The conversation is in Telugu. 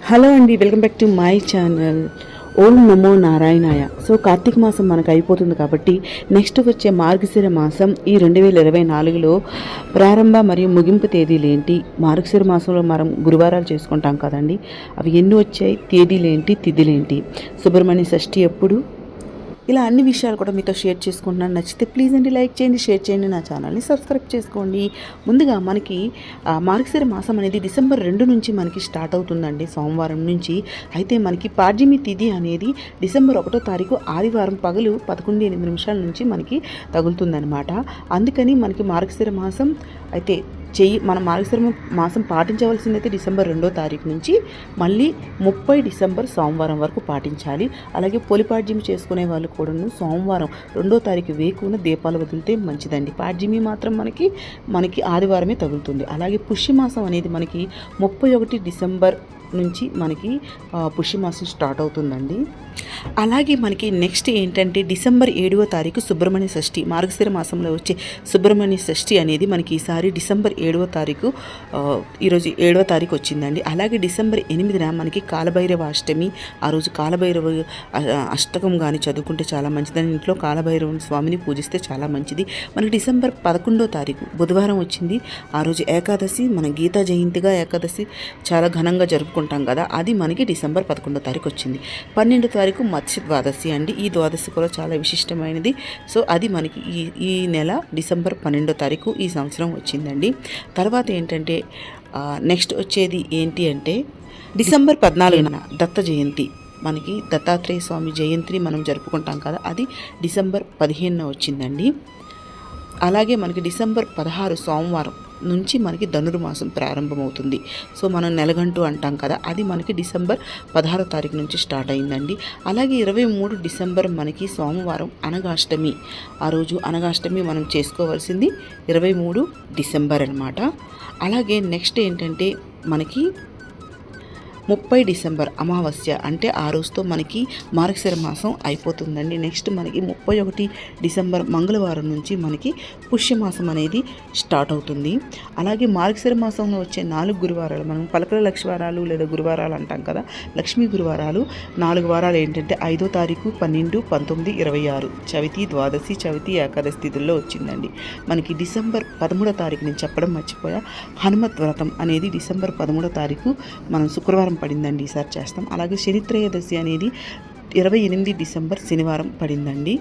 హలో అండి, welcome back to my channel. ఓం నమో నారాయణాయ. సో కార్తీక మాసం మనకు అయిపోతుంది కాబట్టి నెక్స్ట్ వచ్చే మార్గశిర మాసం ఈ 2024లో ప్రారంభ మరియు ముగింపు తేదీలు ఏంటి, మార్గశిర మాసంలో మనం గురువారాలు చేసుకుంటాం కదండి, అవి ఎన్ని వచ్చాయి, తేదీలేంటి, తిథులేంటి, సుబ్రహ్మణ్య షష్ఠి ఎప్పుడు, ఇలా అన్ని విషయాలు కూడా మీతో షేర్ చేసుకుంటున్నాను. నచ్చితే ప్లీజ్ అండి లైక్ చేయండి, షేర్ చేయండి, నా ఛానల్ని సబ్స్క్రైబ్ చేసుకోండి. ముందుగా మనకి మార్గశిర మాసం అనేది డిసెంబర్ 2 నుంచి మనకి స్టార్ట్ అవుతుందండి, సోమవారం నుంచి. అయితే మనకి పాడ్యమి తిథి అనేది డిసెంబర్ 1వ తారీఖు ఆదివారం పగలు 11:08 నుంచి మనకి తగులుతుందనమాట. అందుకని మనకి మార్గశిర మాసం అయితే మన మార్గశిర మాసం పాటించవలసిందైతే డిసెంబర్ 2వ తారీఖు నుంచి మళ్ళీ 30 డిసెంబర్ సోమవారం వరకు పాటించాలి. అలాగే పొలిపాడ్యమి చేసుకునే వాళ్ళు కూడాను సోమవారం 2వ తారీఖు వేకున దీపాలు వదిలితే మంచిదండి. పాడ్యమి మాత్రం మనకి ఆదివారమే తగులుతుంది. అలాగే పుష్యమాసం అనేది మనకి 31 డిసెంబర్ నుంచి మనకి పుష్యమాసం స్టార్ట్ అవుతుందండి. అలాగే మనకి నెక్స్ట్ ఏంటంటే డిసెంబర్ 7వ తారీఖు సుబ్రహ్మణ్య షష్ఠి. మార్గశిర మాసంలో వచ్చే సుబ్రహ్మణ్య షష్ఠి అనేది మనకి ఈసారి డిసెంబర్ 7వ తారీఖు, ఈరోజు 7వ తారీఖు వచ్చిందండి. అలాగే డిసెంబర్ 8న మనకి కాలభైరవ అష్టమి. ఆ రోజు కాలభైరవ అష్టకం కానీ చదువుకుంటే చాలా మంచిదని, ఇంట్లో కాలభైరవ స్వామిని పూజిస్తే చాలా మంచిది. మనకి డిసెంబర్ 11వ తారీఖు బుధవారం వచ్చింది. ఆ రోజు ఏకాదశి, మన గీతా జయంతిగా ఏకాదశి చాలా ఘనంగా జరుపుకుంటాం కదా, అది మనకి డిసెంబర్ 11వ తారీఖు వచ్చింది. 12వ తారీఖు మత్స్య ద్వాదశి అండి. ఈ ద్వాదశి కూడా చాలా విశిష్టమైనది. సో అది మనకి ఈ నెల డిసెంబర్ 12వ తారీఖు ఈ సంవత్సరం వచ్చిందండి. తర్వాత ఏంటంటే నెక్స్ట్ వచ్చేది ఏంటి అంటే డిసెంబర్ 14న దత్త జయంతి. మనకి దత్తాత్రేయ స్వామి జయంతిని మనం జరుపుకుంటాం కదా, అది డిసెంబర్ 15న వచ్చిందండి. అలాగే మనకి డిసెంబర్ 16 సోమవారం నుంచి మనకి ధనుర్మాసం ప్రారంభమవుతుంది. సో మనం నెలగంటు అంటాం కదా, అది మనకి డిసెంబర్ 16వ తారీఖు నుంచి స్టార్ట్ అయిందండి. అలాగే 23 డిసెంబర్ మనకి సోమవారం అనగాష్టమి. ఆ రోజు అనగాష్టమి మనం చేసుకోవాల్సింది 23 డిసెంబర్ అనమాట. అలాగే నెక్స్ట్ ఏంటంటే మనకి 30 డిసెంబర్ అమావాస్య, అంటే ఆ రోజుతో మనకి మార్గశిర మాసం అయిపోతుందండి. నెక్స్ట్ మనకి 31 డిసెంబర్ మంగళవారం నుంచి మనకి పుష్యమాసం అనేది స్టార్ట్ అవుతుంది. అలాగే మార్గశిర మాసంలో వచ్చే 4 గురువారాలు, మనం పలకల లక్ష్మీవారాలు లేదా గురువారాలు అంటాం కదా, లక్ష్మీ గురువారాలు 4 వారాలు ఏంటంటే 5వ తారీఖు, 12, 19, 26 చవితి, ద్వాదశి, చవితి, ఏకాదశి తిథుల్లో వచ్చిందండి. మనకి డిసెంబర్ 13వ తారీఖు నేను చెప్పడం మర్చిపోయా, హనుమత్ వ్రతం అనేది డిసెంబర్ 13వ తారీఖు మనం శుక్రవారం పడిందండి, ఈసారి చేస్తాం. అలాగే శనిత్రయోదశి అనేది 28 డిసెంబర్ శనివారం పడిందండి.